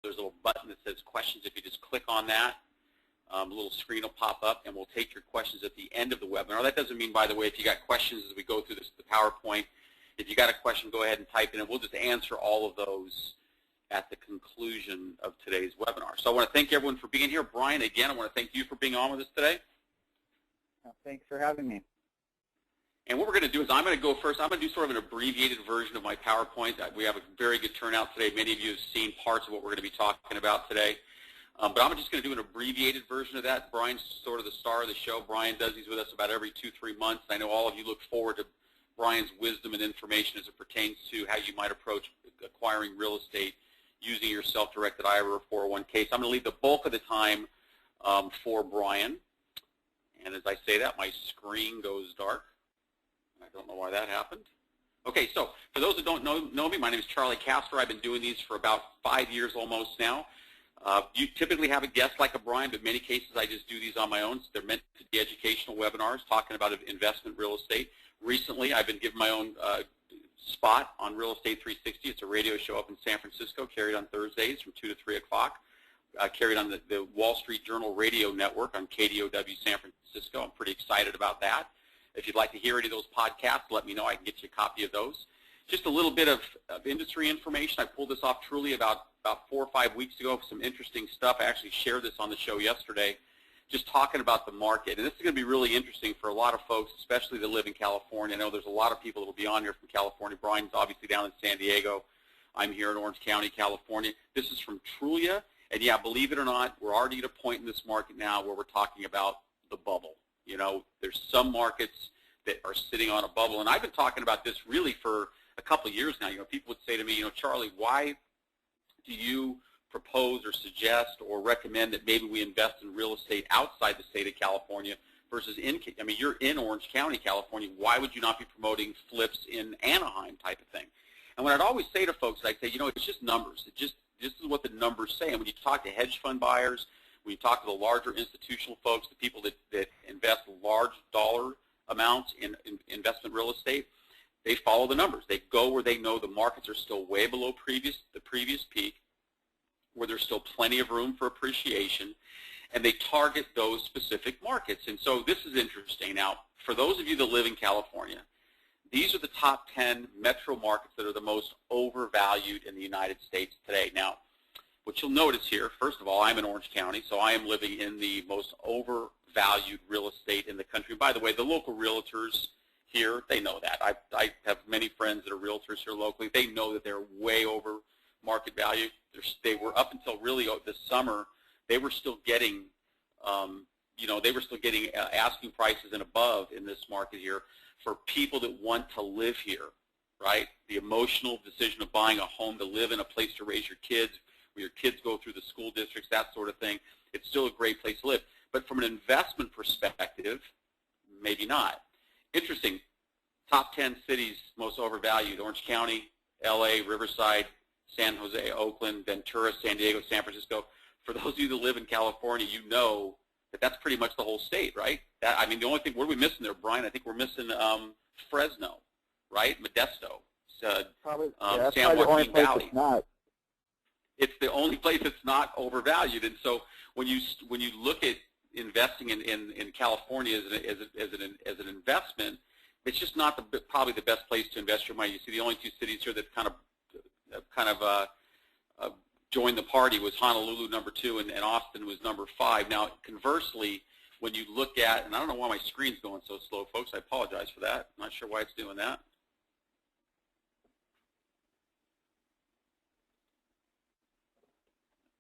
there's a little button that says questions. If you just click on that, a little screen will pop up, and we'll take your questions at the end of the webinar. That doesn't mean, by the way, if you got questions as we go through the PowerPoint, if you got a question, go ahead and type it in. We'll just answer all of those at the conclusion of today's webinar. So I want to thank everyone for being here. Brian, again, I want to thank you for being on with us today. Thanks for having me. And what we're going to do is I'm going to go first. I'm going to do sort of an abbreviated version of my PowerPoint. We have a very good turnout today. Many of you have seen parts of what we're going to be talking about today. But I'm just going to do an abbreviated version of that. Brian's sort of the star of the show. Brian does these with us about every 2-3 months. I know all of you look forward to Brian's wisdom and information as it pertains to how you might approach acquiring real estate using your self-directed IRA or 401k. So I'm going to leave the bulk of the time for Brian. And as I say that, my screen goes dark. I don't know why that happened. Okay, so for those that don't know me, my name is Charlie Castor. I've been doing these for about 5 years almost now. You typically have a guest like a Brian, but in many cases I just do these on my own. So they're meant to be educational webinars talking about investment real estate. Recently, I've been given my own spot on Real Estate 360. It's a radio show up in San Francisco, carried on Thursdays from 2 to 3 o'clock. Carried on the Wall Street Journal radio network on KDOW San Francisco. I'm pretty excited about that. If you'd like to hear any of those podcasts, let me know. I can get you a copy of those. Just a little bit of industry information. I pulled this off truly about 4 or 5 weeks ago. Some interesting stuff. I actually shared this on the show yesterday, just talking about the market. And this is going to be really interesting for a lot of folks, especially that live in California. I know there's a lot of people that will be on here from California. Brian's obviously down in San Diego. I'm here in Orange County, California. This is from Trulia. And yeah, believe it or not, we're already at a point in this market now where we're talking about the bubble. You know, there's some markets that are sitting on a bubble. And I've been talking about this really for a couple of years now. You know, people would say to me, you know, Charlie, why do you propose or suggest or recommend that maybe we invest in real estate outside the state of California versus in, I mean, you're in Orange County, California. Why would you not be promoting flips in Anaheim type of thing? And what I'd always say to folks, I'd say, you know, it's just numbers. This is what the numbers say. And when you talk to hedge fund buyers, when you talk to the larger institutional folks, the people that invest large dollar amounts in investment real estate, they follow the numbers. They go where they know the markets are still way below the previous peak, where there's still plenty of room for appreciation, and they target those specific markets. And so this is interesting. Now, for those of you that live in California, these are the top 10 metro markets that are the most overvalued in the United States today. Now, what you'll notice here, first of all, I'm in Orange County, so I am living in the most overvalued real estate in the country. By the way, the local realtors here, they know that. I have many friends that are realtors here locally. They know that they're way over market value. They were up until really this summer, they were still getting, you know, they were still getting asking prices and above in this market here for people that want to live here, right? The emotional decision of buying a home to live in, a place to raise your kids, where your kids go through the school districts, that sort of thing. It's still a great place to live. But from an investment perspective, maybe not. Interesting. Top 10 cities most overvalued: Orange County, LA, Riverside, San Jose, Oakland, Ventura, San Diego, San Francisco. For those of you that live in California, you know that that's pretty much the whole state, right? That, I mean, the only thing, what are we missing there, Brian? I think we're missing Fresno, right? Modesto, San Joaquin Valley. It's the only place that's not overvalued. And so when you look at investing in California as an investment, it's just not probably the best place to invest your money. You see, the only two cities here that kind of joined the party was Honolulu, number 2, and Austin was number 5. Now, conversely, when you look at, and I don't know why my screen's going so slow, folks. I apologize for that. I'm not sure why it's doing that.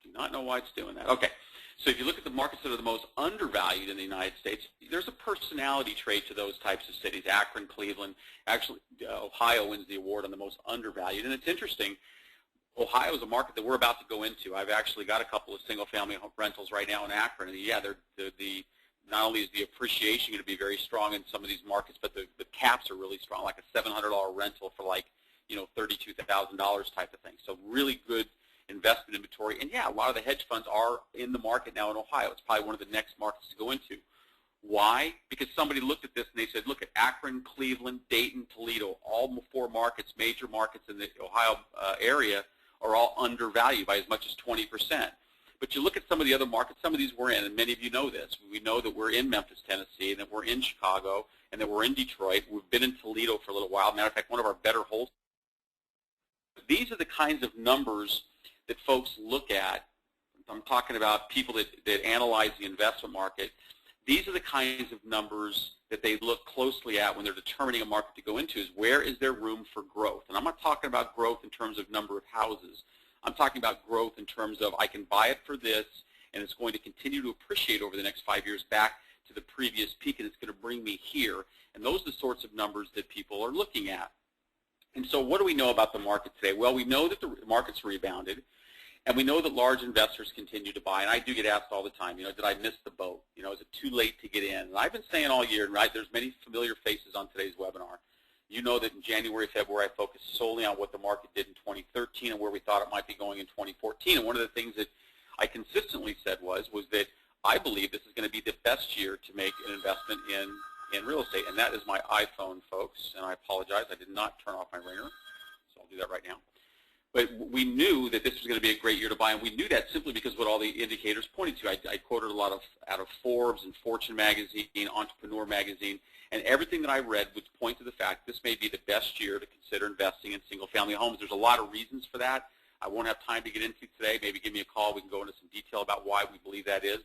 Do not know why it's doing that. Okay. So if you look at the markets that are the most undervalued in the United States, there's a personality trait to those types of cities. Akron, Cleveland, actually Ohio wins the award on the most undervalued. And it's interesting, Ohio is a market that we're about to go into. I've actually got a couple of single-family rentals right now in Akron. And yeah, not only is the appreciation going to be very strong in some of these markets, but the caps are really strong, like a $700 rental for like, you know, $32,000 type of thing. So really good investment inventory. And yeah, a lot of the hedge funds are in the market now in Ohio. It's probably one of the next markets to go into. Why? Because somebody looked at this and they said, look at Akron, Cleveland, Dayton, Toledo, all 4 markets, major markets in the Ohio area, are all undervalued by as much as 20%. But you look at some of the other markets, some of these we're in, and many of you know this. We know that we're in Memphis, Tennessee, and that we're in Chicago, and that we're in Detroit. We've been in Toledo for a little while. Matter of fact, one of our better wholesale. These are the kinds of numbers that folks look at. I'm talking about people that analyze the investment market. These are the kinds of numbers that they look closely at when they're determining a market to go into, is where is there room for growth? And I'm not talking about growth in terms of number of houses. I'm talking about growth in terms of I can buy it for this, and it's going to continue to appreciate over the next 5 years back to the previous peak, and it's going to bring me here. And those are the sorts of numbers that people are looking at. And so what do we know about the market today? Well, we know that the market's rebounded, and we know that large investors continue to buy. And I do get asked all the time, you know, did I miss the boat? You know, is it too late to get in? And I've been saying all year, right, there's many familiar faces on today's webinar. You know that in January, February, I focused solely on what the market did in 2013 and where we thought it might be going in 2014. And one of the things that I consistently said was that I believe this is going to be the best year to make an investment in real estate. And that is my iPhone, folks. And I apologize, I did not turn off my ringer, so I'll do that right now. But we knew that this was going to be a great year to buy, and we knew that simply because what all the indicators pointed to. I quoted a lot out of Forbes and Fortune magazine, Entrepreneur magazine, and everything that I read would point to the fact this may be the best year to consider investing in single-family homes. There's a lot of reasons for that. I won't have time to get into today. Maybe give me a call. We can go into some detail about why we believe that is.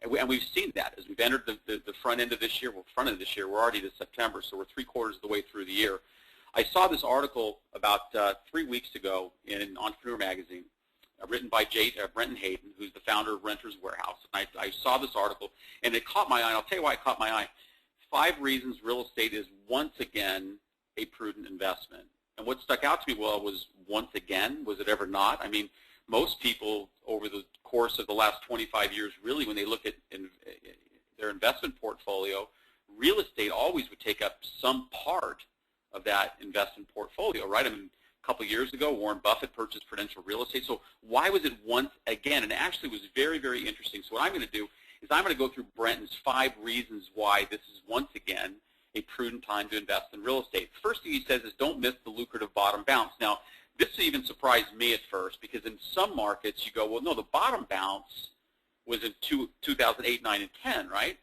And we've seen that as we've entered the front end of this year. Well, front end of this year, we're already to September, so we're 3/4 of the way through the year. I saw this article about 3 weeks ago in Entrepreneur magazine, written by Brenton Hayden, who's the founder of Renters Warehouse. And I saw this article, and it caught my eye, and I'll tell you why it caught my eye. 5 reasons real estate is once again a prudent investment. And what stuck out to me, well, was once again, was it ever not? I mean, most people over the course of the last 25 years, really, when they look at their investment portfolio, real estate always would take up some part of that investment portfolio, right? I mean, a couple of years ago, Warren Buffett purchased Prudential Real Estate. So why was it once again? And it actually was very, very interesting. So what I'm going to do is I'm going to go through Brenton's 5 reasons why this is once again a prudent time to invest in real estate. First thing he says is don't miss the lucrative bottom bounce. Now, this even surprised me at first because in some markets you go, well, no, the bottom bounce was in 2008, 9, and 10, right?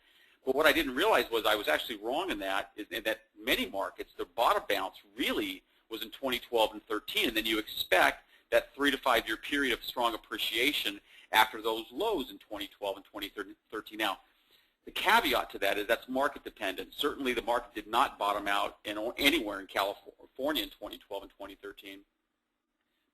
But what I didn't realize was I was actually wrong in that, is in that many markets, the bottom bounce really was in 2012 and 13, and then you expect that 3 to 5 year period of strong appreciation after those lows in 2012 and 2013. Now, the caveat to that is that's market dependent. Certainly the market did not bottom out anywhere in California in 2012 and 2013,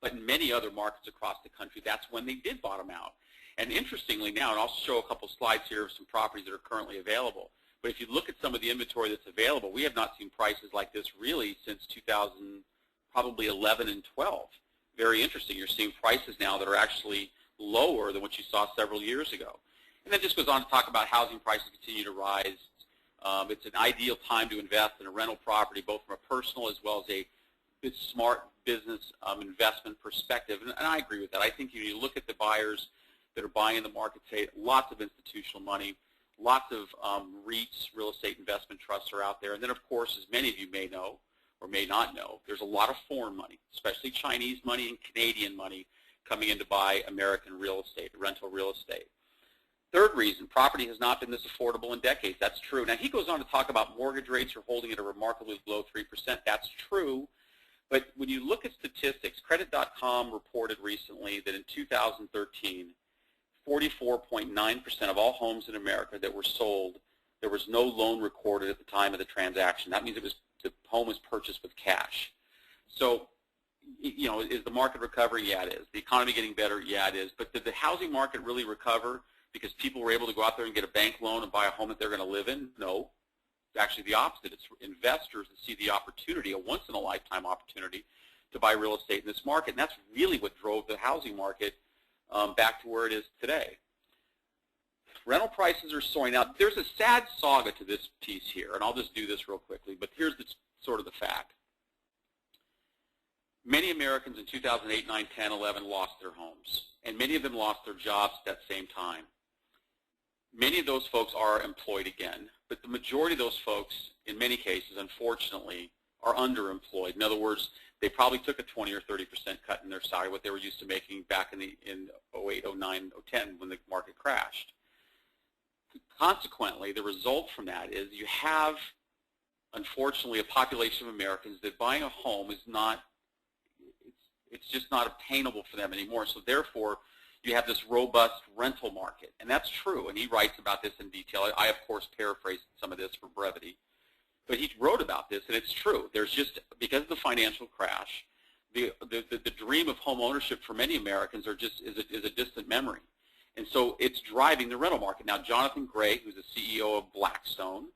but in many other markets across the country, that's when they did bottom out. And interestingly now, and I'll show a couple slides here of some properties that are currently available, but if you look at some of the inventory that's available, we have not seen prices like this really since 2000, probably 11 and 12. Very interesting. You're seeing prices now that are actually lower than what you saw several years ago. And then just goes on to talk about housing prices continue to rise. It's an ideal time to invest in a rental property, both from a personal as well as a smart business investment perspective. And I agree with that. I think you look at the buyers that are buying in the market today, lots of institutional money, lots of REITs, real estate investment trusts are out there. And then, of course, as many of you may know or may not know, there's a lot of foreign money, especially Chinese money and Canadian money coming in to buy American real estate, rental real estate. Third reason, property has not been this affordable in decades. That's true. Now, he goes on to talk about mortgage rates are holding at a remarkably low 3%. That's true. But when you look at statistics, Credit.com reported recently that in 2013, 44.9% of all homes in America that were sold, there was no loan recorded at the time of the transaction. That means the home was purchased with cash. So, you know, is the market recovering? Yeah, it is. The economy getting better? Yeah, it is. But did the housing market really recover because people were able to go out there and get a bank loan and buy a home that they're going to live in? No. It's actually the opposite. It's investors that see the opportunity, a once-in-a-lifetime opportunity, to buy real estate in this market. And that's really what drove the housing market back to where it is today. Rental prices are soaring. Now, there's a sad saga to this piece here, and I'll just do this real quickly, but here's sort of the fact. Many Americans in 2008, 9, 10, 11 lost their homes, and many of them lost their jobs at that same time. Many of those folks are employed again, but the majority of those folks, in many cases, unfortunately, are underemployed. In other words, they probably took a 20 or 30% cut in their salary, what they were used to making back in 08, 09, 010 when the market crashed. Consequently, the result from that is you have, unfortunately, a population of Americans that buying a home is not, it's just not obtainable for them anymore. So therefore, you have this robust rental market. And that's true, and he writes about this in detail. I of course, paraphrased some of this for brevity. But he wrote about this, and it's true. There's just, because of the financial crash, the dream of home ownership for many Americans is a distant memory. And so it's driving the rental market. Now, Jonathan Gray, who's the CEO of Blackstone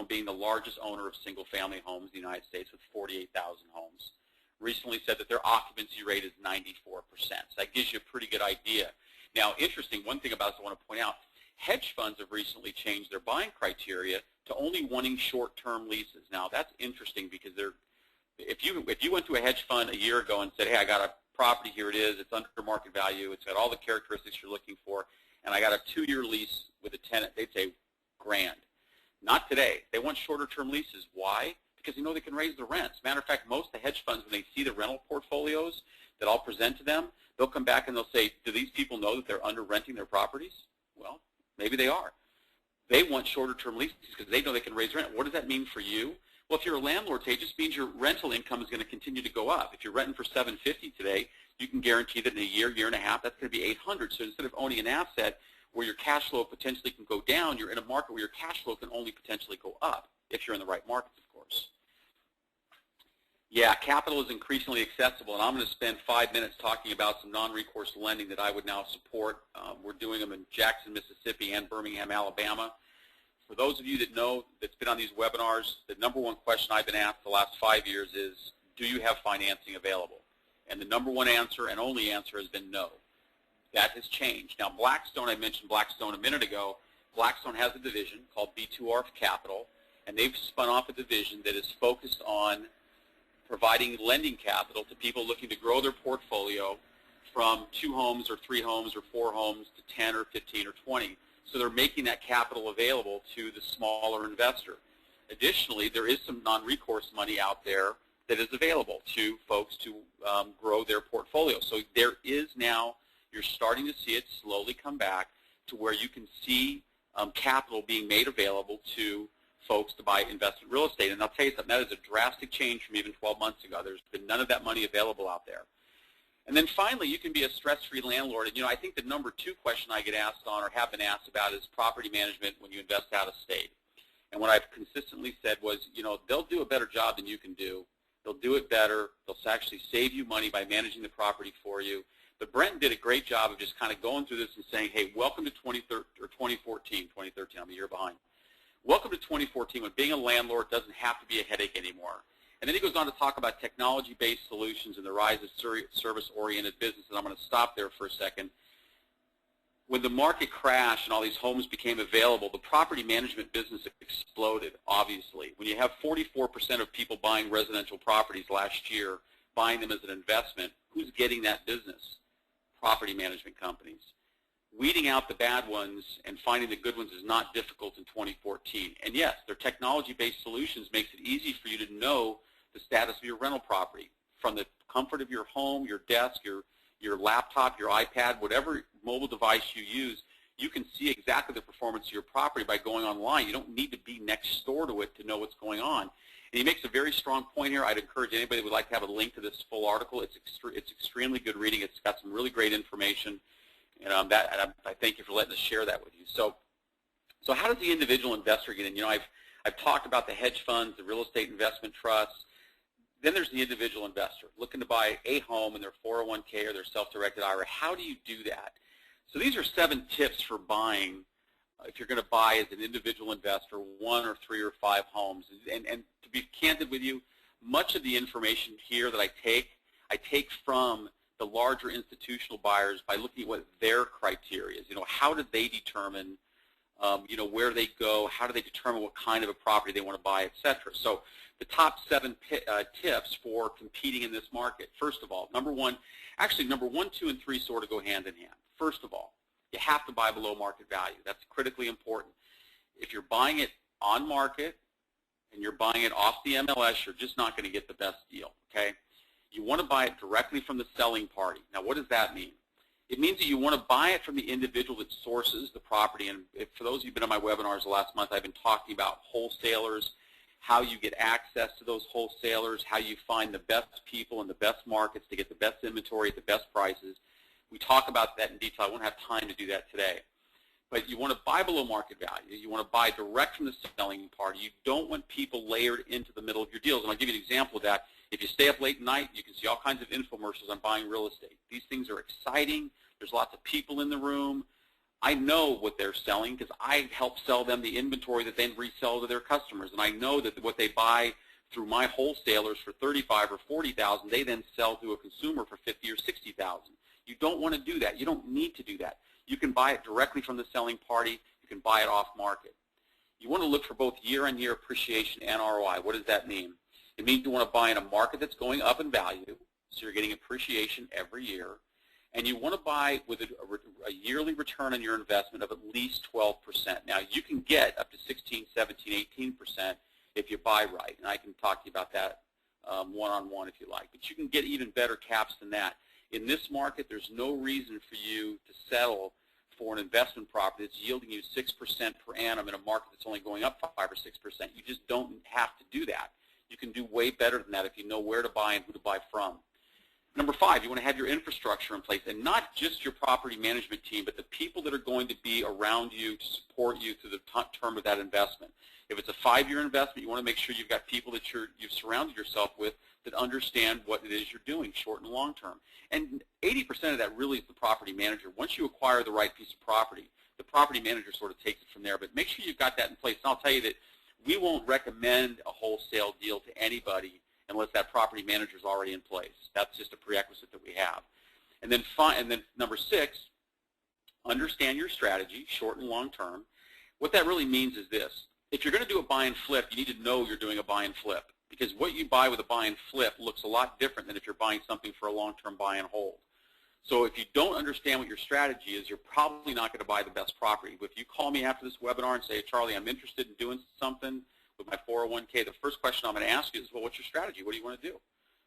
being the largest owner of single-family homes in the United States with 48,000 homes, recently said that their occupancy rate is 94%. So that gives you a pretty good idea. Now, interesting, one thing about this I want to point out, hedge funds have recently changed their buying criteria to only wanting short-term leases. Now, that's interesting because if you went to a hedge fund a year ago and said, hey, I got a property, here it is, it's under market value, it's got all the characteristics you're looking for, and I got a 2-year lease with a tenant, they'd say, grand. Not today. They want shorter-term leases. Why? Because they know they can raise the rents. Matter of fact, most of the hedge funds, when they see the rental portfolios that I'll present to them, they'll come back and they'll say, do these people know that they're under-renting their properties? Well, maybe they are. They want shorter-term leases because they know they can raise rent. What does that mean for you? Well, if you're a landlord today, it just means your rental income is going to continue to go up. If you're renting for $750 today, you can guarantee that in a year, year and a half, that's going to be $800. So instead of owning an asset where your cash flow potentially can go down, you're in a market where your cash flow can only potentially go up if you're in the right markets, of course. Yeah, capital is increasingly accessible, and I'm going to spend 5 minutes talking about some non-recourse lending that I would now support. We're doing them in Jackson, Mississippi and Birmingham, Alabama. For those of you that know, that's been on these webinars, the number one question I've been asked the last 5 years is, do you have financing available? And the number one answer and only answer has been no. That has changed. Now, Blackstone, I mentioned Blackstone a minute ago. Blackstone has a division called B2R Capital, and they've spun off a division that is focused on providing lending capital to people looking to grow their portfolio from 2 homes or 3 homes or 4 homes to 10 or 15 or 20. So they're making that capital available to the smaller investor. Additionally, there is some non-recourse money out there that is available to folks to grow their portfolio. So there is now, you're starting to see it slowly come back to where you can see capital being made available to folks to buy investment real estate. And I'll tell you something, that is a drastic change from even 12 months ago. There's been none of that money available out there. And then finally, you can be a stress-free landlord. And, I think the number 2 question I get asked on or have been asked about is property management when you invest out of state. And what I've consistently said was, they'll do a better job than you can do. They'll do it better. They'll actually save you money by managing the property for you. But Brent did a great job of just kind of going through this and saying, hey, welcome to 2013, I'm a year behind. Welcome to 2014 when being a landlord doesn't have to be a headache anymore. And then he goes on to talk about technology-based solutions and the rise of service-oriented business, and I'm going to stop there for a second. When the market crashed and all these homes became available, the property management business exploded, obviously. When you have 44% of people buying residential properties last year, buying them as an investment, who's getting that business? Property management companies. Weeding out the bad ones and finding the good ones is not difficult in 2014. And yes, their technology-based solutions makes it easy for you to know the status of your rental property. From the comfort of your home, your desk, your laptop, your iPad, whatever mobile device you use, you can see exactly the performance of your property by going online. You don't need to be next door to it to know what's going on. And he makes a very strong point here. I'd encourage anybody who would like to have a link to this full article. It's extremely good reading. It's got some really great information. And I thank you for letting us share that with you. So how does the individual investor get in? I've talked about the hedge funds, the real estate investment trusts. Then there's the individual investor looking to buy a home in their 401k or their self-directed IRA. How do you do that? So these are 7 tips for buying if you're going to buy as an individual investor 1 or 3 or 5 homes. And to be candid with you, much of the information here that I take from the larger institutional buyers by looking at what their criteria is. How did they determine, where they go? How do they determine what kind of a property they want to buy, et cetera? So the top 7 tips for competing in this market. First of all, number 1, 2, and 3 sort of go hand in hand. First of all, you have to buy below market value. That's critically important. If you're buying it on market and you're buying it off the MLS, you're just not going to get the best deal, okay? You want to buy it directly from the selling party. Now, what does that mean? It means that you want to buy it from the individual that sources the property. And for those of you who've been on my webinars the last month, I've been talking about wholesalers, how you get access to those wholesalers, how you find the best people in the best markets to get the best inventory at the best prices. We talk about that in detail. I won't have time to do that today. But you want to buy below market value. You want to buy direct from the selling party. You don't want people layered into the middle of your deals. And I'll give you an example of that. If you stay up late at night, you can see all kinds of infomercials on buying real estate. These things are exciting. There's lots of people in the room. I know what they're selling because I help sell them the inventory that they resell to their customers. And I know that what they buy through my wholesalers for $35,000 or $40,000, they then sell to a consumer for $50,000 or $60,000. You don't want to do that. You don't need to do that. You can buy it directly from the selling party. You can buy it off market. You want to look for both year-on-year appreciation and ROI. What does that mean? It means you want to buy in a market that's going up in value, so you're getting appreciation every year. And you want to buy with a yearly return on your investment of at least 12%. Now, you can get up to 16, 17, 18% if you buy right. And I can talk to you about that one-on-one if you like. But you can get even better caps than that. In this market, there's no reason for you to settle for an investment property that's yielding you 6% per annum in a market that's only going up 5 or 6%. You just don't have to do that. You can do way better than that if you know where to buy and who to buy from. Number 5, you want to have your infrastructure in place, and not just your property management team, but the people that are going to be around you to support you through the term of that investment. If it's a 5-year investment, you want to make sure you've got people that you've surrounded yourself with that understand what it is you're doing, short and long term. And 80% of that really is the property manager. Once you acquire the right piece of property, the property manager sort of takes it from there. But make sure you've got that in place. And I'll tell you that we won't recommend a wholesale deal to anybody unless that property manager is already in place. That's just a prerequisite that we have. And then number 6, understand your strategy, short and long term. What that really means is this. If you're going to do a buy and flip, you need to know you're doing a buy and flip, because what you buy with a buy and flip looks a lot different than if you're buying something for a long-term buy and hold. So if you don't understand what your strategy is, you're probably not going to buy the best property. But if you call me after this webinar and say, Charlie, I'm interested in doing something with my 401k, the first question I'm going to ask you is, well, what's your strategy? What do you want to do?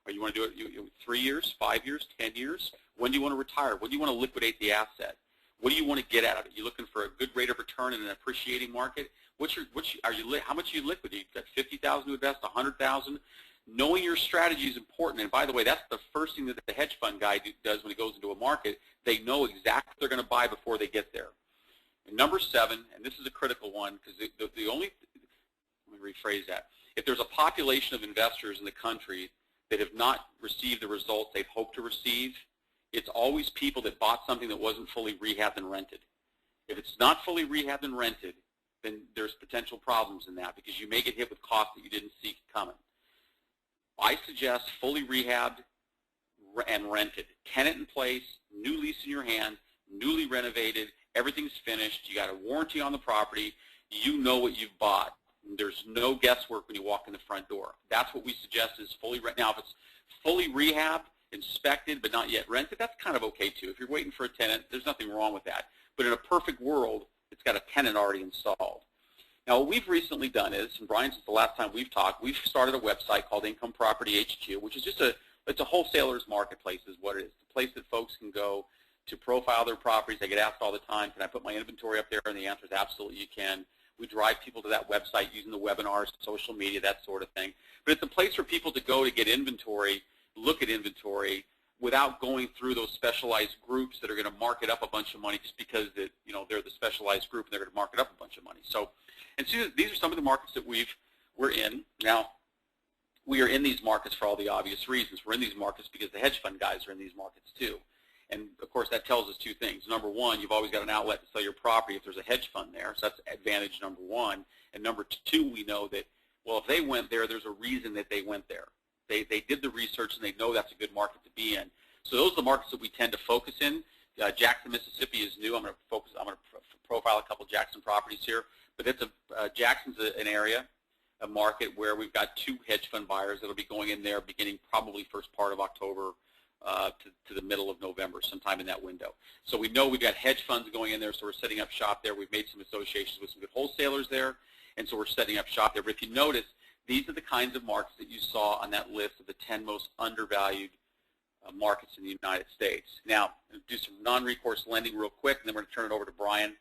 Or you want to do it 3 years, 5 years, 10 years? When do you want to retire? When do you want to liquidate the asset? What do you want to get out of it? You looking for a good rate of return in an appreciating market? How much are you liquidating? You've got $50,000 to invest, $100,000. Knowing your strategy is important. And by the way, that's the first thing that the hedge fund guy does when he goes into a market. They know exactly what they're going to buy before they get there. And number 7, and this is a critical one, because let me rephrase that. If there's a population of investors in the country that have not received the results they've hoped to receive, it's always people that bought something that wasn't fully rehabbed and rented. If it's not fully rehabbed and rented, then there's potential problems in that, because you may get hit with costs that you didn't see coming. I suggest fully rehabbed and rented. Tenant in place, new lease in your hand, newly renovated, everything's finished, you got a warranty on the property, you know what you've bought. There's no guesswork when you walk in the front door. That's what we suggest is fully rented. Now, if it's fully rehabbed, inspected, but not yet rented, that's kind of okay too. If you're waiting for a tenant, there's nothing wrong with that. But in a perfect world, it's got a tenant already installed. Now, what we've recently done is, and Brian, since the last time we've talked, we've started a website called Income Property HQ, which is just it's a wholesaler's marketplace is what it is. It's a place that folks can go to profile their properties. They get asked all the time, can I put my inventory up there? And the answer is absolutely you can. We drive people to that website using the webinars, social media, that sort of thing. But it's a place for people to go to get inventory, look at inventory, without going through those specialized groups that are going to mark it up a bunch of money just because they're the specialized group and they're going to mark it up a bunch of money. So these are some of the markets that we're in. Now, we are in these markets for all the obvious reasons. We're in these markets because the hedge fund guys are in these markets too. And, of course, that tells us 2 things. Number 1, you've always got an outlet to sell your property if there's a hedge fund there. So that's advantage number 1. And number 2, we know that, well, if they went there, there's a reason that they went there. They did the research, and they know that's a good market to be in. So those are the markets that we tend to focus in. Jackson, Mississippi is new. I'm going to profile a couple of Jackson properties here. But Jackson's an area, a market where we've got 2 hedge fund buyers that will be going in there beginning probably first part of October to the middle of November, sometime in that window. So we know we've got hedge funds going in there, so we're setting up shop there. We've made some associations with some good wholesalers there, and so we're setting up shop there. But if you notice, these are the kinds of markets that you saw on that list of the 10 most undervalued markets in the United States. Now, I'll do some non-recourse lending real quick, and then we're going to turn it over to Brian.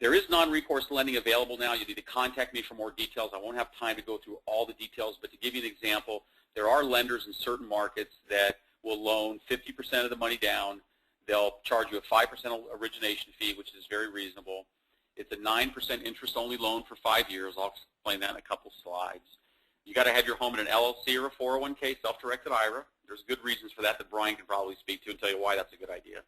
There is non-recourse lending available now. You need to contact me for more details. I won't have time to go through all the details, but to give you an example, there are lenders in certain markets that will loan 50% of the money down. They'll charge you a 5% origination fee, which is very reasonable. It's a 9% interest-only loan for 5 years. I'll explain that in a couple slides. You got to have your home in an LLC or a 401k, self-directed IRA. There's good reasons for that Brian can probably speak to and tell you why that's a good idea.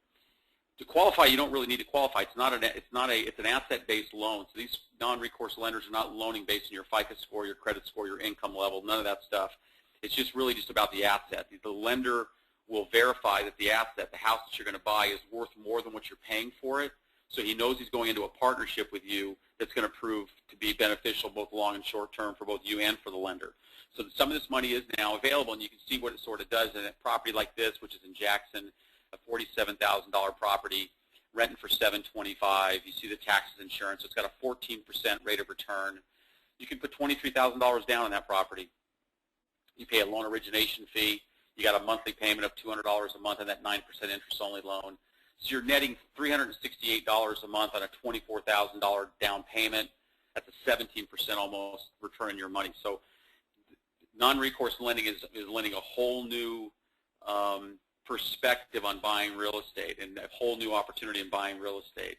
To qualify, you don't really need to qualify. It's an asset-based loan. So these non-recourse lenders are not loaning based on your FICO score, your credit score, your income level, none of that stuff. It's just really just about the asset. The lender will verify that the asset, the house that you're going to buy, is worth more than what you're paying for it. So he knows he's going into a partnership with you that's going to prove to be beneficial both long and short term for both you and for the lender. So some of this money is now available, and you can see what it sort of does in a property like this, which is in Jackson, a $47,000 property, renting for $725,000. You see the taxes, insurance. So it's got a 14% rate of return. You can put $23,000 down on that property. You pay a loan origination fee. You got a monthly payment of $200 a month on that 9% interest-only loan. So you're netting $368 a month on a $24,000 down payment. That's a 17% almost return on your money. So non-recourse lending is lending a whole new perspective on buying real estate and a whole new opportunity in buying real estate.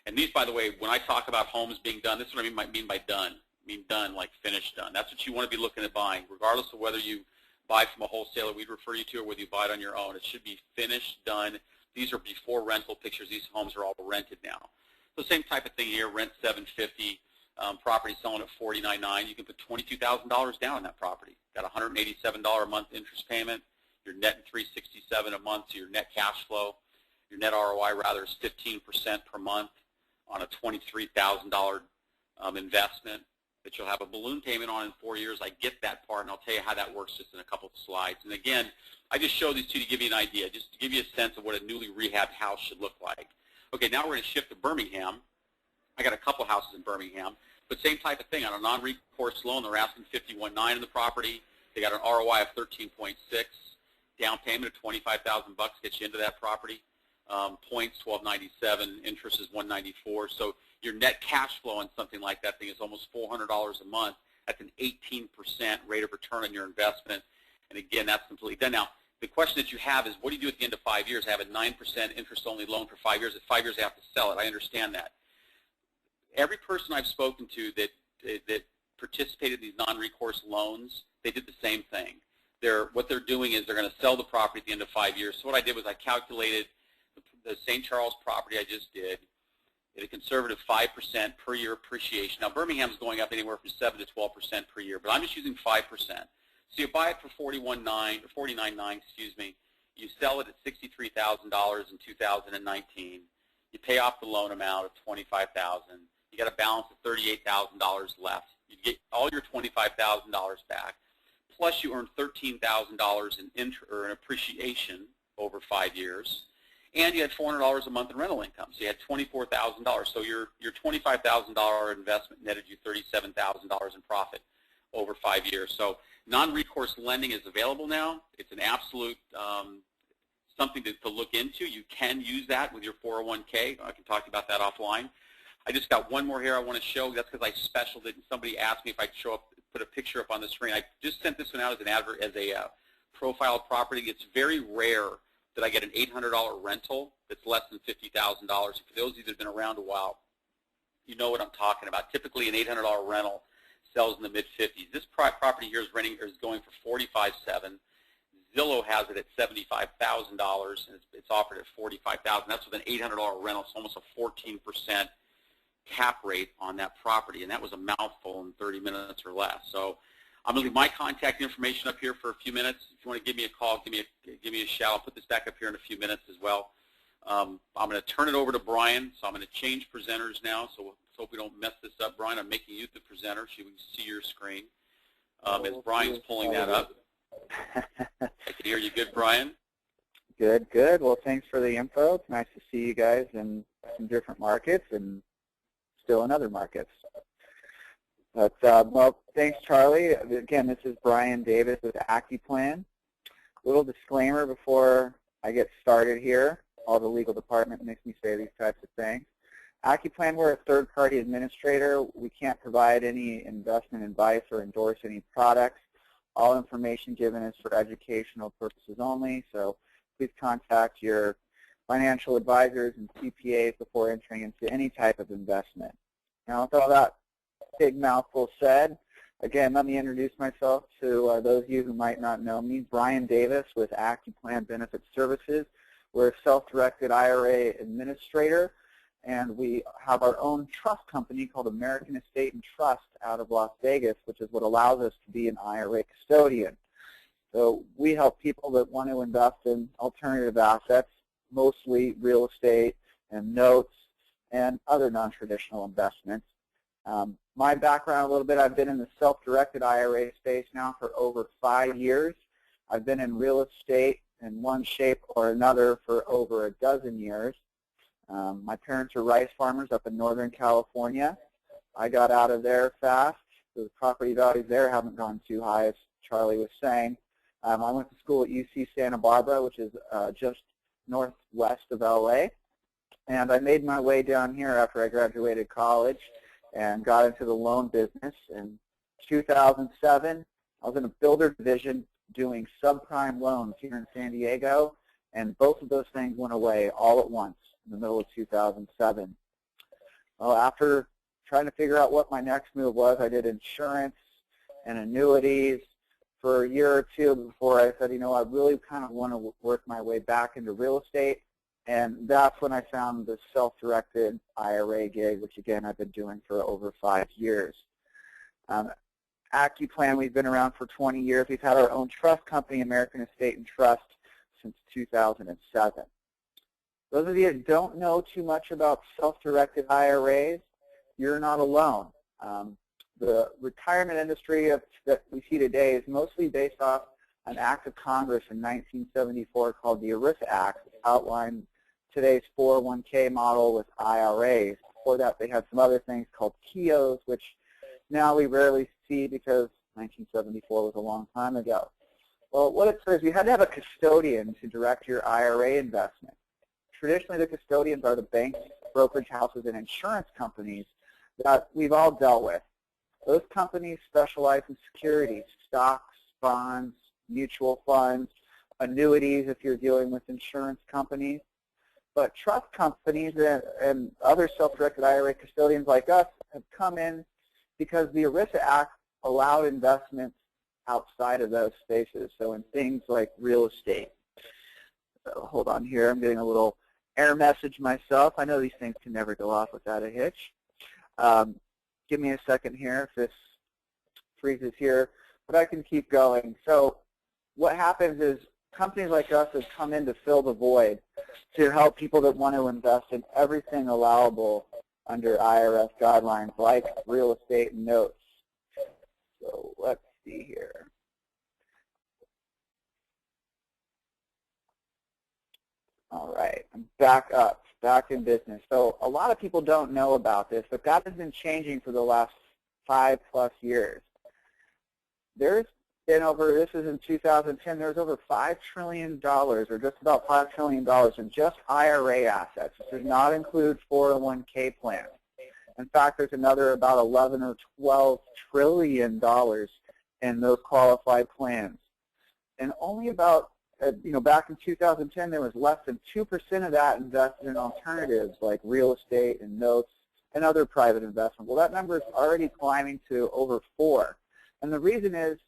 And these, by the way, when I talk about homes being done, this is what I mean by done. I mean done, like finished done. That's what you want to be looking at buying, regardless of whether you buy from a wholesaler we'd refer you to or whether you buy it on your own. It should be finished, done. These are before rental pictures. These homes are all rented now. So same type of thing here, rent $750, property selling at $49.9. You can put $22,000 down on that property. Got a $187 a month interest payment. You're netting $367 a month, so your net cash flow, your net ROI rather, is 15% per month on a $23,000 investment that you'll have a balloon payment on in 4 years. I get that part, and I'll tell you how that works just in a couple of slides. And again, I just show these two to give you an idea, just to give you a sense of what a newly rehabbed house should look like. Okay, now we're going to shift to Birmingham. I got a couple houses in Birmingham, but same type of thing. On a non-recourse loan, they're asking $51.9 on the property. They got an ROI of 13.6. Down payment of $25,000 gets you into that property. Points $1297, interest is $194. So your net cash flow on something like that thing is almost $400 a month. That's an 18% rate of return on your investment. And again, that's completely done. Now, the question that you have is, what do you do at the end of 5 years? I have a 9% interest-only loan for 5 years. At 5 years, I have to sell it. I understand that. Every person I've spoken to that participated in these non-recourse loans, they did the same thing. What they're doing is they're going to sell the property at the end of 5 years. So what I did was I calculated the St. Charles property I just did at a conservative 5% per year appreciation. Now, Birmingham's going up anywhere from 7 to 12% per year, but I'm just using 5%. So you buy it for $49.9, excuse me. You sell it at $63,000 in 2019. You pay off the loan amount of $25,000. You got a balance of $38,000 left. You get all your $25,000 back. Plus you earn $13,000 in appreciation over 5 years, and you had $400 a month in rental income. So you had $24,000. So your $25,000 investment netted you $37,000 in profit over 5 years. So non-recourse lending is available now. It's an absolute something to look into. You can use that with your 401k. I can talk to you about that offline. I just got one more here I want to show. That's because I specialed it, and somebody asked me if I'd put a picture up on the screen. I just sent this one out as an advert, as a profile property. It's very rare that I get an $800 rental that's less than $50,000. For those of you that have been around a while, you know what I'm talking about. Typically, an $800 rental sells in the mid-50s. This property here is going for $45,700. Zillow has it at $75,000, and it's offered at $45,000. That's with an $800 rental. It's almost a 14% cap rate on that property, and that was a mouthful in 30 minutes or less. So I'm going to leave my contact information up here for a few minutes. If you want to give me a call, give me a shout. I'll put this back up here in a few minutes as well. I'm going to turn it over to Brian, so I'm going to change presenters now, so let's hope we don't mess this up. Brian, I'm making you the presenter so you can see your screen. As Brian's pulling that up. I can hear you good, Brian? Good, good. Well, thanks for the info. It's nice to see you guys in some different markets and still in other markets. But, well, thanks, Charlie. Again, this is Brian Davis with Accuplan. Little disclaimer before I get started here. All the legal department makes me say these types of things. Accuplan, we're a third-party administrator. We can't provide any investment advice or endorse any products. All information given is for educational purposes only, so please contact your financial advisors and CPAs before entering into any type of investment. Now, with all that big mouthful said, again, let me introduce myself to those of you who might not know me. Brian Davis with Accuplan Benefit Services. We're a self-directed IRA administrator, and we have our own trust company called American Estate and Trust out of Las Vegas, which is what allows us to be an IRA custodian. So we help people that want to invest in alternative assets, mostly real estate and notes and other non-traditional investments. My background a little bit, I've been in the self-directed IRA space now for over 5 years. I've been in real estate in one shape or another for over a dozen years. My parents are rice farmers up in Northern California. I got out of there fast. The property values there haven't gone too high, as Charlie was saying. I went to school at UC Santa Barbara, which is just northwest of LA. And I made my way down here after I graduated college and got into the loan business. In 2007, I was in a builder division doing subprime loans here in San Diego, and both of those things went away all at once in the middle of 2007. Well, after trying to figure out what my next move was, I did insurance and annuities for a year or two before I said, you know, I really kind of want to work my way back into real estate. And that's when I found the self-directed IRA gig, which, again, I've been doing for over 5 years. Accuplan, we've been around for 20 years. We've had our own trust company, American Estate and Trust, since 2007. Those of you that don't know too much about self-directed IRAs, you're not alone. The retirement industry that we see today is mostly based off an act of Congress in 1974 called the ERISA Act, which outlined today's 401k model with IRAs. Before that, they had some other things called KEOs, which now we rarely see because 1974 was a long time ago. Well, what it says, you had to have a custodian to direct your IRA investment. Traditionally, the custodians are the banks, brokerage houses, and insurance companies that we've all dealt with. Those companies specialize in securities, stocks, bonds, mutual funds, annuities if you're dealing with insurance companies. But trust companies and other self-directed IRA custodians like us have come in because the ERISA Act allowed investments outside of those spaces, so in things like real estate. So hold on here, I'm getting a little error message myself. I know these things can never go off without a hitch. Give me a second here if this freezes here, but I can keep going. So what happens is companies like us have come in to fill the void to help people that want to invest in everything allowable under IRS guidelines like real estate and notes. So let's see here. All right, I'm back in business. So a lot of people don't know about this, but that has been changing for the last 5+ years. There's been over, this is in 2010, there's over $5 trillion, or just about $5 trillion in just IRA assets. This does not include 401k plans. In fact, there's another about 11 or 12 trillion dollars in those qualified plans. And only about, back in 2010, there was less than 2% of that invested in alternatives like real estate and notes and other private investment. Well, that number is already climbing to over 4. And the reason is,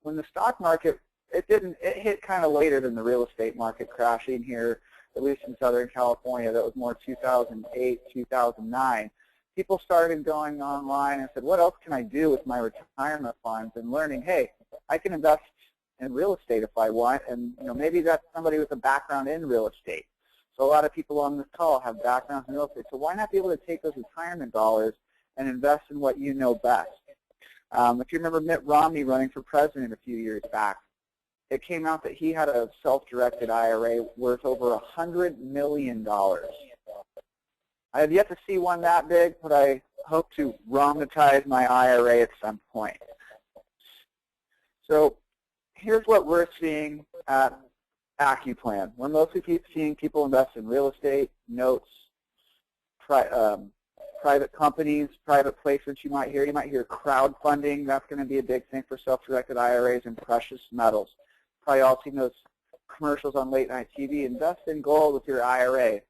when the stock market, it hit kind of later than the real estate market crashing here, at least in Southern California. That was more 2008, 2009. People started going online and said, what else can I do with my retirement funds? And learning, hey, I can invest in real estate if I want, and maybe that's somebody with a background in real estate. So a lot of people on this call have backgrounds in real estate. So why not be able to take those retirement dollars and invest in what you know best? If you remember Mitt Romney running for president a few years back, it came out that he had a self-directed IRA worth over $100 million. I have yet to see one that big, but I hope to Romnetize my IRA at some point. So here's what we're seeing at Accuplan. We're mostly seeing people invest in real estate, notes, private companies, private placements you might hear. You might hear crowdfunding. That's going to be a big thing for self-directed IRAs, and precious metals. Probably all seen those commercials on late night TV. Invest in gold with your IRA.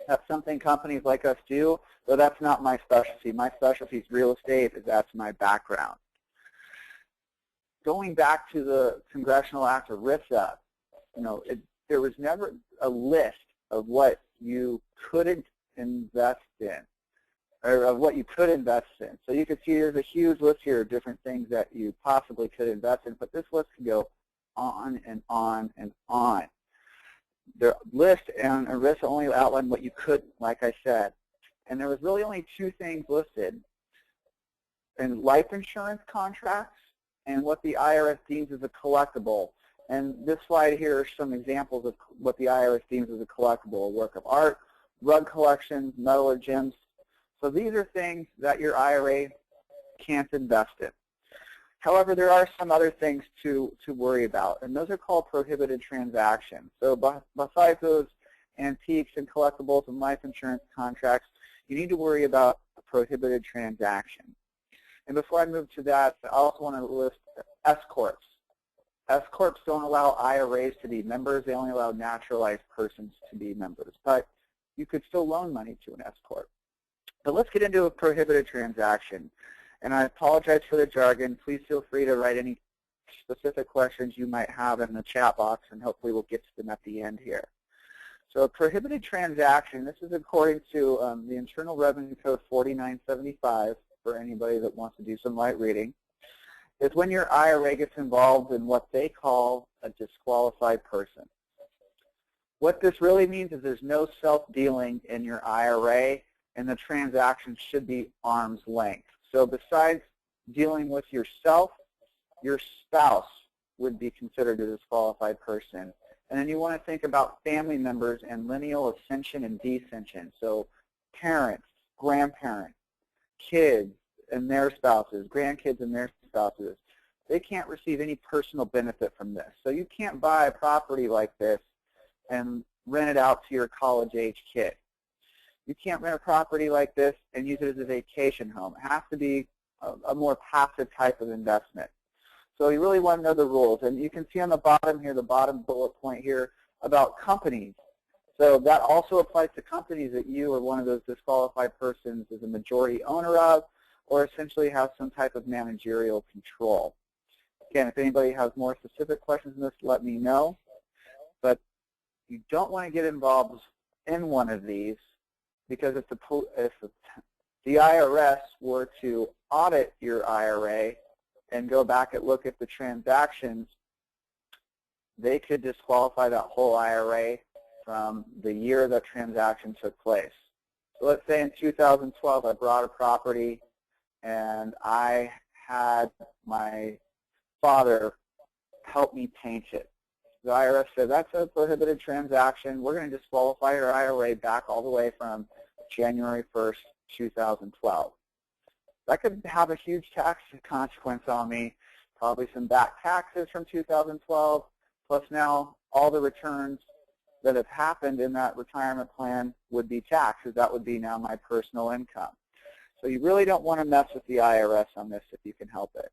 That's something companies like us do, though that's not my specialty. My specialty is real estate, as that's my background. Going back to the Congressional Act of RISA, there was never a list of what you couldn't invest in, or of what you could invest in. So you can see there's a huge list here of different things that you possibly could invest in, but this list can go on and on and on. The list and ERISA only outlined what you couldn't, like I said. And there was really only two things listed: in life insurance contracts and what the IRS deems as a collectible. And this slide here are some examples of what the IRS deems as a collectible: a work of art, rug collections, metal or gems. So these are things that your IRA can't invest in. However, there are some other things to worry about, and those are called prohibited transactions. So besides those antiques and collectibles and life insurance contracts, you need to worry about a prohibited transaction. And before I move to that, I also want to list S-Corps. S-Corps don't allow IRAs to be members. They only allow naturalized persons to be members. But you could still loan money to an S-Corp. But let's get into a prohibited transaction. And I apologize for the jargon. Please feel free to write any specific questions you might have in the chat box, and hopefully we'll get to them at the end here. So a prohibited transaction, this is according to the Internal Revenue Code 4975, for anybody that wants to do some light reading, is when your IRA gets involved in what they call a disqualified person. What this really means is there's no self-dealing in your IRA, and the transaction should be arm's length. So besides dealing with yourself, your spouse would be considered a disqualified person. And then you want to think about family members and lineal ascension and descension. So parents, grandparents, kids and their spouses, grandkids and their spouses. They can't receive any personal benefit from this. So you can't buy a property like this and rent it out to your college-age kid. You can't rent a property like this and use it as a vacation home. It has to be a more passive type of investment. So you really want to know the rules. And you can see on the bottom here, the bottom bullet point here, about companies. So that also applies to companies that you or one of those disqualified persons is a majority owner of, or essentially has some type of managerial control. Again, if anybody has more specific questions on this, let me know. But you don't want to get involved in one of these, because if the IRS were to audit your IRA and go back and look at the transactions, they could disqualify that whole IRA from the year that transaction took place. So let's say in 2012 I bought a property and I had my father help me paint it. The IRS said that's a prohibited transaction. We're going to disqualify your IRA back all the way from January 1st, 2012. That could have a huge tax consequence on me, probably some back taxes from 2012, plus now all the returns that have happened in that retirement plan would be taxed, because that would be now my personal income. So you really don't want to mess with the IRS on this if you can help it.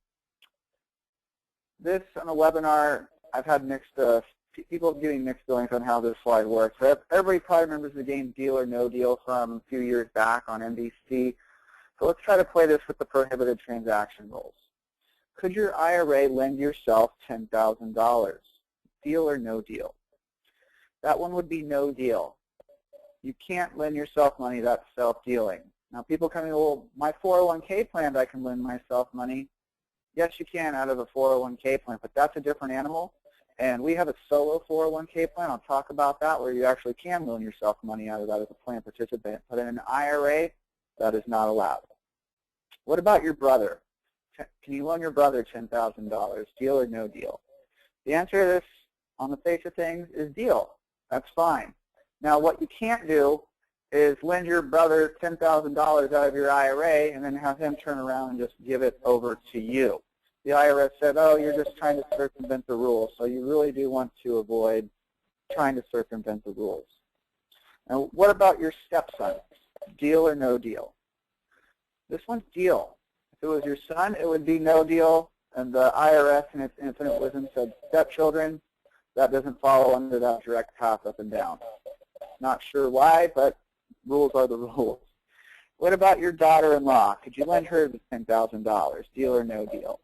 This on a webinar, I've had mixed people giving mixed feelings on how this slide works. Everybody probably remembers the game Deal or No Deal from a few years back on NBC. So let's try to play this with the prohibited transaction rules. Could your IRA lend yourself $10,000? Deal or no deal? That one would be no deal. You can't lend yourself money. That's self-dealing. Now people come in, well, my 401k plan, I can lend myself money. Yes, you can out of a 401k plan, but that's a different animal. And we have a solo 401k plan. I'll talk about that, where you actually can loan yourself money out of that as a plan participant. But in an IRA, that is not allowed. What about your brother? Can you loan your brother $10,000? Deal or no deal? The answer to this, on the face of things, is deal. That's fine. Now, what you can't do is lend your brother $10,000 out of your IRA and then have him turn around and just give it over to you. the IRS said, oh, you're just trying to circumvent the rules. So you really do want to avoid trying to circumvent the rules. Now, what about your stepson? Deal or no deal? This one's deal. If it was your son, it would be no deal, and the IRS in its infinite wisdom said stepchildren, that doesn't follow under that direct path up and down. Not sure why, but rules are the rules. What about your daughter-in-law? Could you lend her the $10,000? Deal or no deal?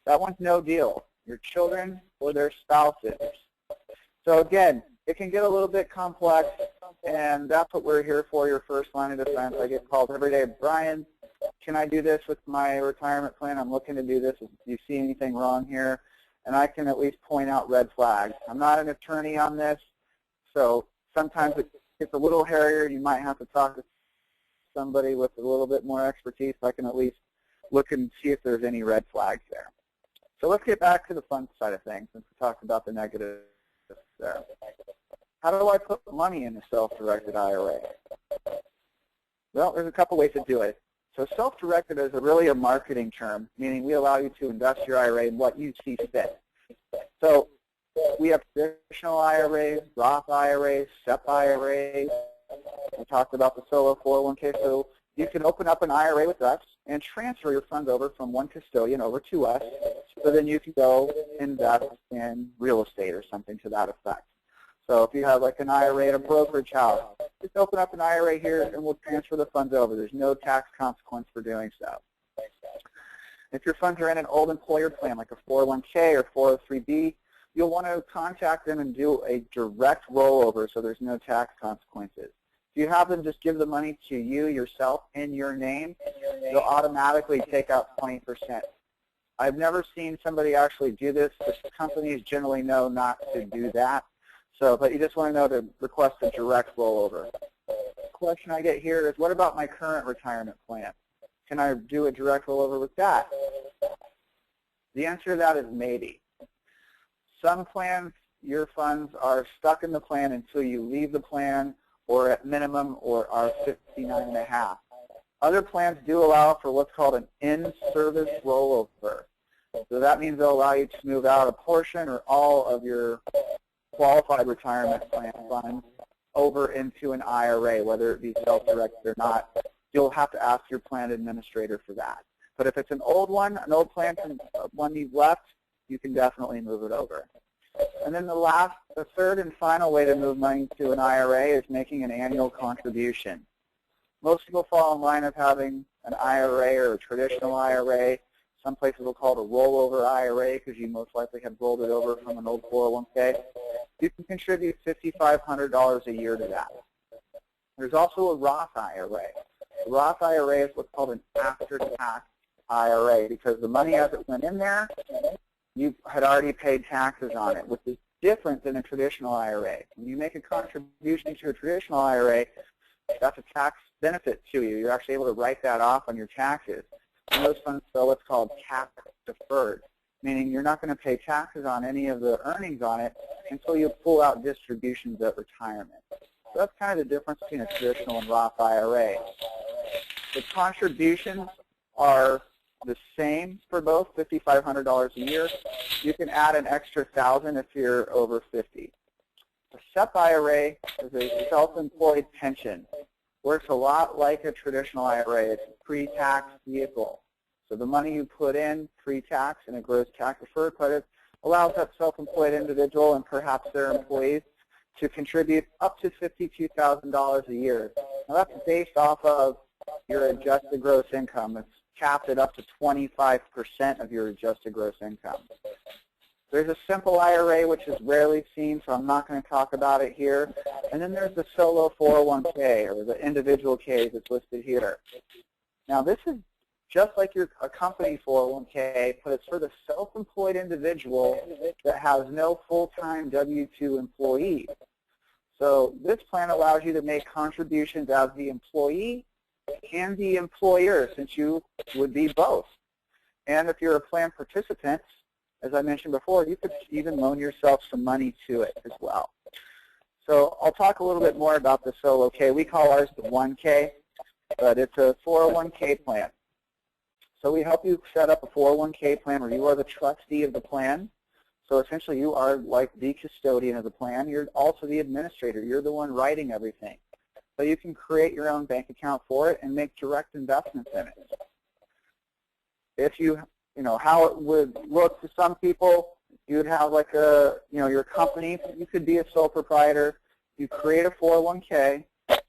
That one's no deal. Your children or their spouses. So again, it can get a little bit complex, and that's what we're here for, your first line of defense. I get called every day, Brian, can I do this with my retirement plan? I'm looking to do this. Do you see anything wrong here? And I can at least point out red flags. I'm not an attorney on this, so sometimes it gets a little hairier. You might have to talk to somebody with a little bit more expertise. So I can at least look and see if there's any red flags there. So let's get back to the fun side of things since we talked about the negatives there. How do I put money in a self-directed IRA? Well, there's a couple ways to do it. So self-directed is really a marketing term, meaning we allow you to invest your IRA in what you see fit. So we have traditional IRAs, Roth IRAs, SEP IRAs. We talked about the solo 401k. So you can open up an IRA with us and transfer your funds over from one custodian over to us. So then you can go invest in real estate or something to that effect. So if you have like an IRA at a brokerage house, just open up an IRA here and we'll transfer the funds over. There's no tax consequence for doing so. If your funds are in an old employer plan like a 401k or 403b, you'll want to contact them and do a direct rollover so there's no tax consequences. If you have them just give the money to you yourself in your name, they'll automatically take out 20%. I've never seen somebody actually do this. The companies generally know not to do that. So, but you just want to know to request a direct rollover. The question I get here is, what about my current retirement plan? Can I do a direct rollover with that? The answer to that is maybe. Some plans, your funds are stuck in the plan until you leave the plan or at minimum or are 59.5. Other plans do allow for what's called an in-service rollover. So that means they'll allow you to move out a portion or all of your qualified retirement plan funds over into an IRA, whether it be self-directed or not. You'll have to ask your plan administrator for that. But if it's an old one, an old plan from one you've left, you can definitely move it over. And then the third and final way to move money to an IRA is making an annual contribution. Most people fall in line of having an IRA or a traditional IRA. Some places will call it a rollover IRA because you most likely have rolled it over from an old 401k. You can contribute $5,500 a year to that. There's also a Roth IRA. A Roth IRA is what's called an after-tax IRA because the money as it went in there, you had already paid taxes on it, which is different than a traditional IRA. When you make a contribution to a traditional IRA, that's a tax benefit to you. You're actually able to write that off on your taxes. And those funds are what's called tax deferred, meaning you're not going to pay taxes on any of the earnings on it until you pull out distributions at retirement. So that's kind of the difference between a traditional and Roth IRA. The contributions are the same for both, $5,500 a year. You can add an extra $1,000 if you're over 50. A SEP IRA is a self-employed pension. Works a lot like a traditional IRA. It's a pre-tax vehicle. So the money you put in pre-tax and a gross tax-deferred credit allows that self-employed individual and perhaps their employees to contribute up to $52,000 a year. Now that's based off of your adjusted gross income. It's capped at up to 25% of your adjusted gross income. There's a simple IRA, which is rarely seen, so I'm not going to talk about it here. And then there's the solo 401k, or the individual K that's listed here. Now, this is just like a company 401k, but it's for the self-employed individual that has no full-time W-2 employees. So this plan allows you to make contributions as the employee and the employer, since you would be both. And if you're a plan participant, as I mentioned before, you could even loan yourself some money to it as well. So I'll talk a little bit more about the solo K. We call ours the 1K, but it's a 401k plan. So we help you set up a 401k plan where you are the trustee of the plan. So essentially you are like the custodian of the plan. You're also the administrator. You're the one writing everything. So you can create your own bank account for it and make direct investments in it. If you know, how it would look to some people, you would have like a, your company. You could be a sole proprietor. You create a 401k.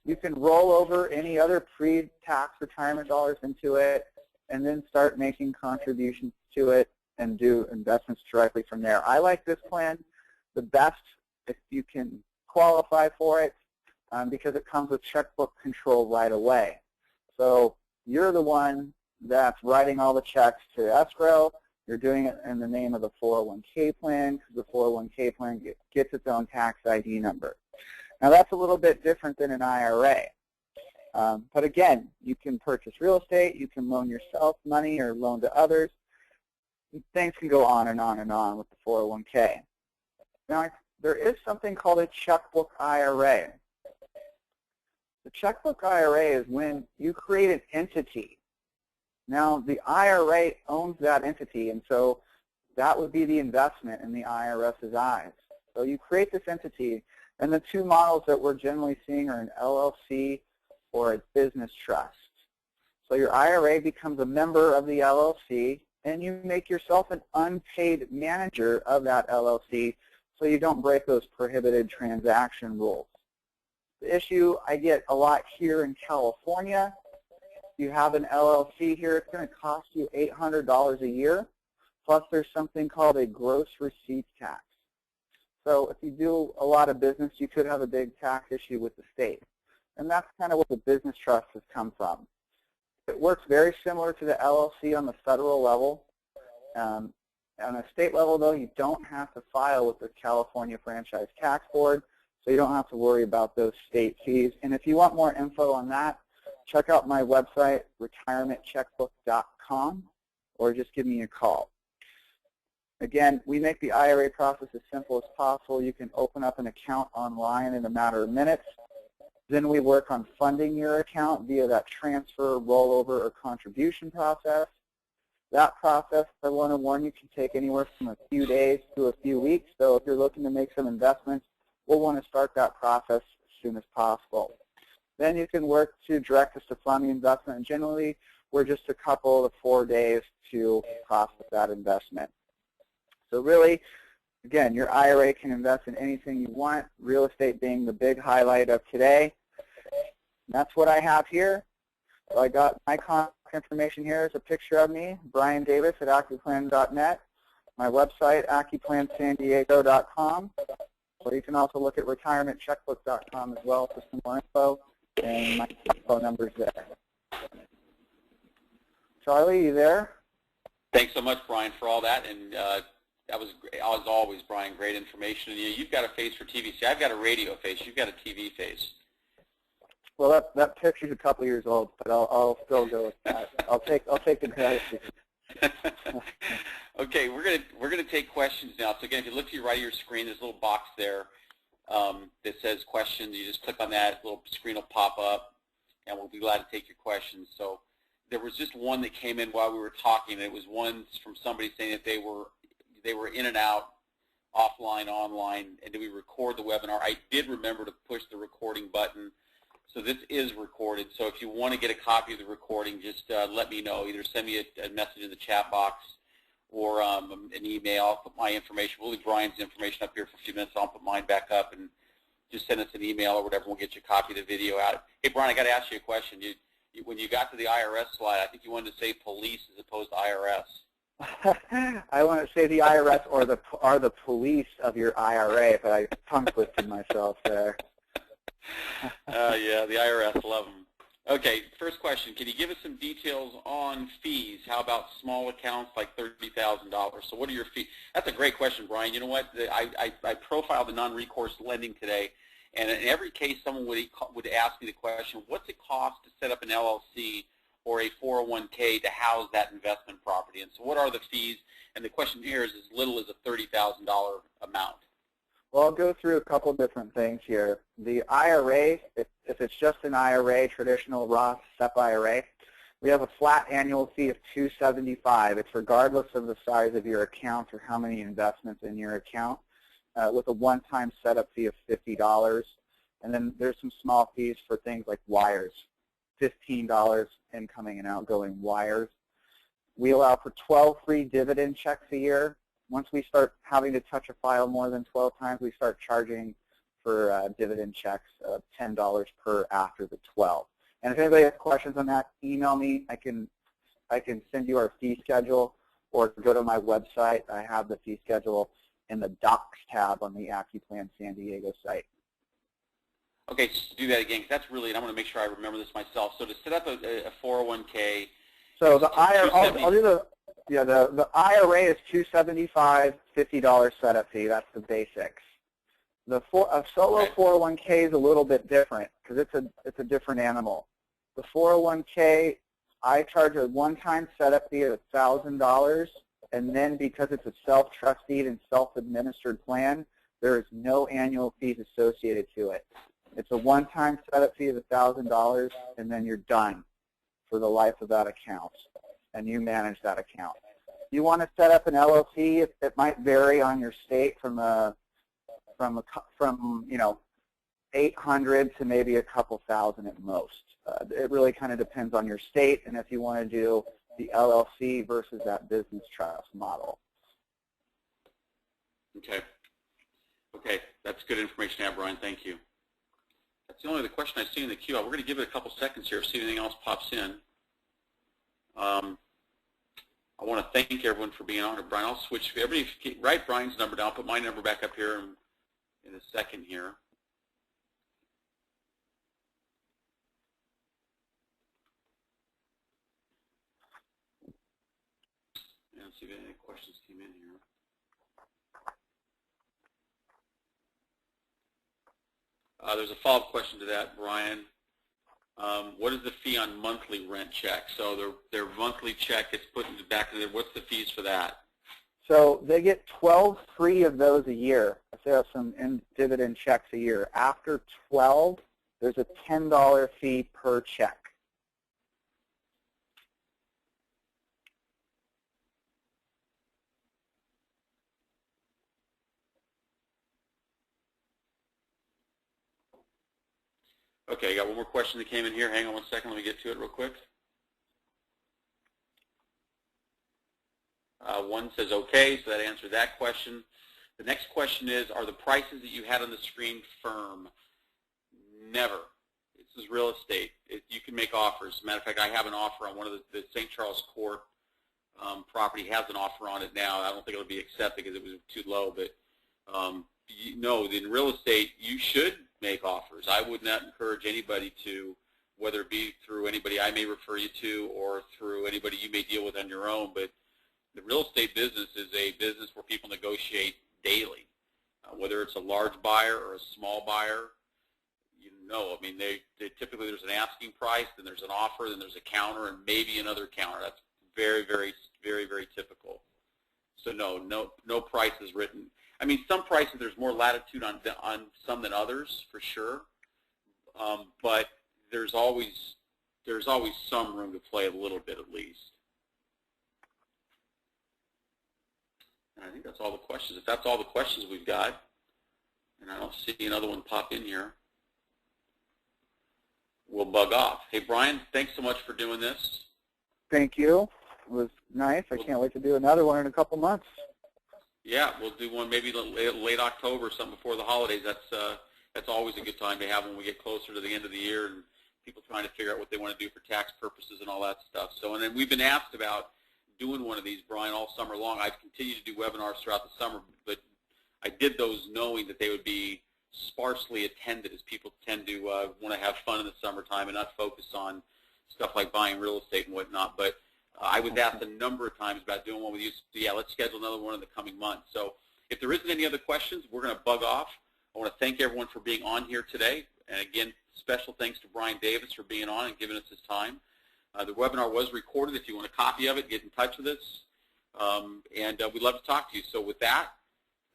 You can roll over any other pre-tax retirement dollars into it and then start making contributions to it and do investments directly from there. I like this plan the best if you can qualify for it because it comes with checkbook control right away. So you're the one that's writing all the checks to escrow. You're doing it in the name of the 401k plan because the 401k plan gets its own tax ID number. Now that's a little bit different than an IRA. But again, you can purchase real estate, you can loan yourself money or loan to others. Things can go on and on and on with the 401k. Now there is something called a checkbook IRA. The checkbook IRA is when you create an entity. Now the IRA owns that entity, and so that would be the investment in the IRS's eyes. So you create this entity, and the two models that we're generally seeing are an LLC or a business trust. So your IRA becomes a member of the LLC, and you make yourself an unpaid manager of that LLC so you don't break those prohibited transaction rules. The issue I get a lot here in California, you have an LLC here, it's going to cost you $800 a year, plus there's something called a gross receipts tax. So if you do a lot of business, you could have a big tax issue with the state. And that's kind of what the business trust has come from. It works very similar to the LLC on the federal level. On a state level, though, you don't have to file with the California Franchise Tax Board, so you don't have to worry about those state fees. And if you want more info on that, check out my website, retirementcheckbook.com, or just give me a call. Again, we make the IRA process as simple as possible. You can open up an account online in a matter of minutes. Then we work on funding your account via that transfer, rollover, or contribution process. That process, I want to warn you, can take anywhere from a few days to a few weeks. So if you're looking to make some investments, we'll want to start that process as soon as possible. Then you can work to direct us to fund the investment. And generally, we're just a couple to 4 days to process that investment. So really, again, your IRA can invest in anything you want, real estate being the big highlight of today. And that's what I have here. So I got my contact information here is a picture of me, Brian Davis at Accuplan.net, my website, AccuplanSanDiego.com, or you can also look at retirementcheckbook.com as well for some more info, and my phone number's there. Charlie, you there? Thanks so much, Brian, for all that, and that was, as always, Brian, great information. And you've got a face for TV. See, I've got a radio face. You've got a TV face. Well, that picture's a couple years old, but I'll still go with that. I'll take the credit. Okay, we're gonna take questions now. So again, if you look to your right of your screen, there's a little box there that says questions. You just click on that, a little screen will pop up, and we'll be glad to take your questions. So there was just one that came in while we were talking, and it was one from somebody saying that they were in and out, offline, online, and do we record the webinar? I did remember to push the recording button. So this is recorded. So if you want to get a copy of the recording, just let me know. Either send me a message in the chat box or an email. I'll put my information. We'll leave Brian's information up here for a few minutes. I'll put mine back up and just send us an email or whatever. We'll get you a copy of the video out. Hey, Brian, I got to ask you a question. When you got to the IRS slide, I think you wanted to say police as opposed to IRS. I want to say the IRS are the police of your IRA, but I tongue-twisted myself there. Yeah, the IRS, love them. Okay, first question. Can you give us some details on fees? How about small accounts like $30,000? So what are your fees? That's a great question, Brian. You know what? I profiled the non-recourse lending today, and in every case someone would ask me the question, what's it cost to set up an LLC or a 401k to house that investment property? And so what are the fees? And the question here is as little as a $30,000 amount. Well, I'll go through a couple different things here. The IRA, if it's just an IRA, traditional Roth SEP IRA, We have a flat annual fee of $275. It's regardless of the size of your account or how many investments in your account, with a one-time setup fee of $50. And then there's some small fees for things like wires, $15 incoming and outgoing wires. We allow for 12 free dividend checks a year. Once we start having to touch a file more than 12 times, we start charging for dividend checks of $10 per after the 12. And if anybody has questions on that, email me. I can send you our fee schedule, or go to my website. I have the fee schedule in the Docs tab on the Accuplan San Diego site. Okay, just do that again, because that's really, and I want to make sure I remember this myself. So to set up a 401k. So the IRA, I'll do the IRA is $275, $50 setup fee. That's the basics. A solo 401k is a little bit different because it's a different animal. The 401k, I charge a one-time setup fee of $1,000, and then because it's a self-trusteed and self-administered plan, there is no annual fees associated to it. It's a one-time setup fee of $1,000, and then you're done for the life of that account, and you manage that account. You want to set up an LLC, it might vary on your state from you know, 800 to maybe a couple thousand at most. It really kind of depends on your state, and if you want to do the LLC versus that business trust model. Okay. Okay, that's good information, Brian. Thank you. That's the only other question I see in the queue. We're going to give it a couple seconds here, see if anything else pops in. I want to thank everyone for being on. Brian, I'll switch. Everybody write Brian's number down. I'll put my number back up here in a second here. And let's see if any questions came in here. There's a follow-up question to that, Brian. What is the fee on monthly rent checks? So their monthly check gets put in the back of there. What's the fees for that? So they get 12 free of those a year. They have some dividend checks a year. After 12, there's a $10 fee per check. Okay, I got one more question that came in here. Hang on one second. Let me get to it real quick. One says okay, so that answered that question. The next question is, are the prices that you had on the screen firm? Never. This is real estate. You can make offers. As a matter of fact, I have an offer on one of the St. Charles Court property. Has an offer on it now. I don't think it'll be accepted because it was too low, but no, in real estate, you should make offers. I would not encourage anybody to, whether it be through anybody I may refer you to or through anybody you may deal with on your own, but the real estate business is a business where people negotiate daily, whether it's a large buyer or a small buyer. You know, I mean, they typically there's an asking price, then there's an offer, then there's a counter, and maybe another counter. That's very, very, very, very typical. So no price is written. I mean, some prices there's more latitude on some than others for sure, but there's always some room to play a little bit at least. And I think that's all the questions. If that's all the questions we've got, and I don't see another one pop in here, we'll bug off. Hey, Brian, thanks so much for doing this. Thank you. It was nice. I can't wait to do another one in a couple months. Yeah, we'll do one maybe late October, something before the holidays. That's always a good time to have when we get closer to the end of the year and people trying to figure out what they want to do for tax purposes and all that stuff. So, and then we've been asked about doing one of these, Brian, all summer long. I've continued to do webinars throughout the summer, but I did those knowing that they would be sparsely attended, as people tend to want to have fun in the summertime and not focus on stuff like buying real estate and whatnot. But I was asked a number of times about doing one with you. So yeah, let's schedule another one in the coming months. So if there isn't any other questions, we're going to bug off. I want to thank everyone for being on here today. And again, special thanks to Brian Davis for being on and giving us his time. The webinar was recorded. If you want a copy of it, get in touch with us. And we'd love to talk to you. So with that,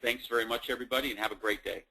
thanks very much, everybody, and have a great day.